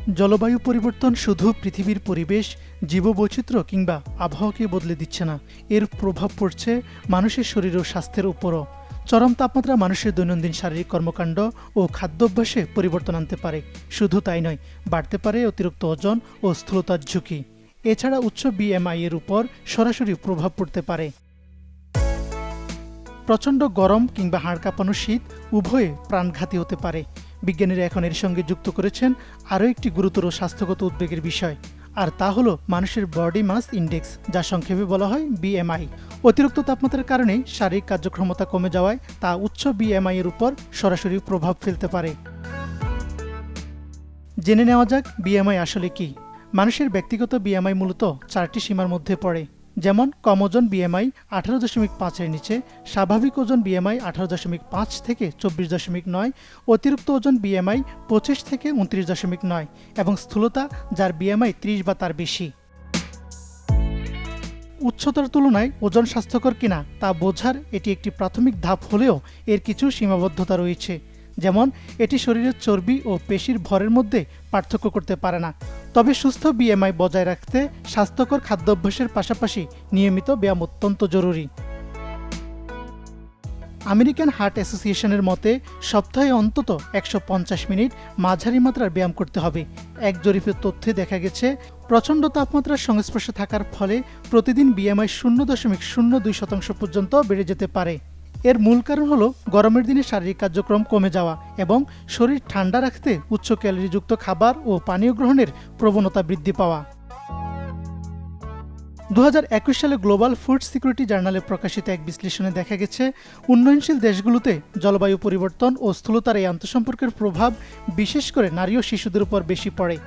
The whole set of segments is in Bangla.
জলবায়ু পরিবর্তন শুধু পৃথিবীর পরিবেশ, জীববৈচিত্র্য কিংবা আবহাওয়াকে বদলে দিচ্ছে না, এর প্রভাব পড়ছে মানুষের শরীর ও স্বাস্থ্যের উপরও। চরম তাপমাত্রা মানুষের দৈনন্দিন শারীরিক কর্মকাণ্ড ও খাদ্যাভ্যাসে পরিবর্তন আনতে পারে। শুধু তাই নয়, বাড়তে পারে অতিরিক্ত ওজন ও স্থূলতার ঝুঁকি। এছাড়া উচ্চ বিএমআই এর উপর সরাসরি প্রভাব পড়তে পারে। প্রচণ্ড গরম কিংবা হাড় কাঁপানো শীত উভয়ে প্রাণঘাতী হতে পারে। বিজ্ঞানীরা এখন এর সঙ্গে যুক্ত করেছেন আরও একটি গুরুতর স্বাস্থ্যগত উদ্বেগের বিষয়, আর তা হলো মানুষের বডি মাস ইন্ডেক্স, যা সংক্ষেপে বলা হয় বিএমআই। অতিরিক্ত তাপমাত্রার কারণে শারীরিক কার্যক্ষমতা কমে যাওয়ায় তা উচ্চ বিএমআই এর উপর সরাসরি প্রভাব ফেলতে পারে। জেনে নেওয়া যাক বিএমআই আসলে কি। মানুষের ব্যক্তিগত বিএমআই মূলত 4টি সীমার মধ্যে পড়ে, যেমন কম ওজন বিএমআই 18.5-এর নিচে, স্বাভাবিক ওজন বিএমআই 18.5 থেকে 24.9, অতিরিক্ত ওজন বিএমআই 25 থেকে 29.9 এবং স্থূলতা যার বিএমআই 30 বা তার বেশি। উচ্চতার তুলনায় ওজন স্বাস্থ্যকর কিনা তা বোঝার এটি একটি প্রাথমিক ধাপ হলেও এর কিছু সীমাবদ্ধতা রয়েছে, যেমন এটি শরীরের চর্বি ও পেশির ভরের মধ্যে পার্থক্য করতে পারে না। তবে সুস্থ বিএমআই বজায় রাখতে স্বাস্থ্যকর খাদ্যাভ্যাসের পাশাপাশি নিয়মিত ব্যায়াম অত্যন্ত জরুরি। আমেরিকান হার্ট অ্যাসোসিয়েশনের মতে সপ্তাহে অন্তত 150 মিনিট মাঝারি মাত্রার ব্যায়াম করতে হবে। এক জরিপের তথ্যে দেখা গেছে প্রচণ্ড তাপমাত্রার সংস্পর্শে থাকার ফলে প্রতিদিন বিএমআই 0.02% পর্যন্ত বেড়ে যেতে পারে। এর মূল কারণ হলো গরমের দিনে শারীরিক কার্যক্রম কমে যাওয়া এবং শরীর ঠান্ডা রাখতে উচ্চ ক্যালোরিযুক্ত খাবার ও পানীয় গ্রহণের প্রবণতা বৃদ্ধি পাওয়া। 2021 সালে গ্লোবাল ফুড সিকিউরিটি জার্নালে প্রকাশিত এক বিশ্লেষণে দেখা গেছে উন্নয়নশীল দেশগুলোতে জলবায়ু পরিবর্তন ও স্থূলতার এই আন্তঃসম্পর্কের প্রভাব বিশেষ করে নারী ও শিশুদের উপর বেশি পড়ে।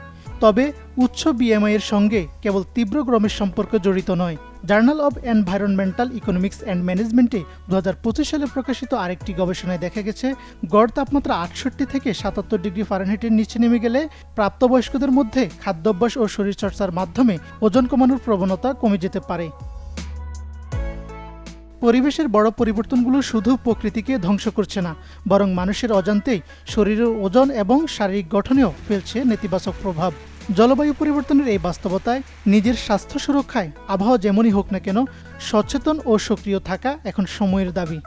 তবে উচ্চ বিএমআই এর সঙ্গে কেবল তীব্র গরমের সম্পর্ক জড়িত নয়। Journal of environmental economics and ম্যানেজমেন্টে 2025 সালে প্রকাশিত আরেকটি গবেষণায় দেখা গেছে গড় তাপমাত্রা 68 থেকে 77 ডিগ্রি ফারেনহাইটের নিচে নেমে গেলে প্রাপ্তবয়স্কদের মধ্যে খাদ্যাভ্যাস ও শরীরচর্চার মাধ্যমে ওজন কমানোর প্রবণতা কমে যেতে পারে। পরিবেশের বড় পরিবর্তনগুলো শুধু প্রকৃতিকে ধ্বংস করছে না, বরং মানুষের অজান্তেই শরীরের ওজন এবং শারীরিক গঠনেও ফেলছে নেতিবাচক প্রভাব। জলবায়ু পরিবর্তনের এই বাস্তবতায় নিজের স্বাস্থ্য সুরক্ষায় আবহাওয়া যেমনই হোক না কেন সচেতন ও সক্রিয় থাকা এখন সময়ের দাবি।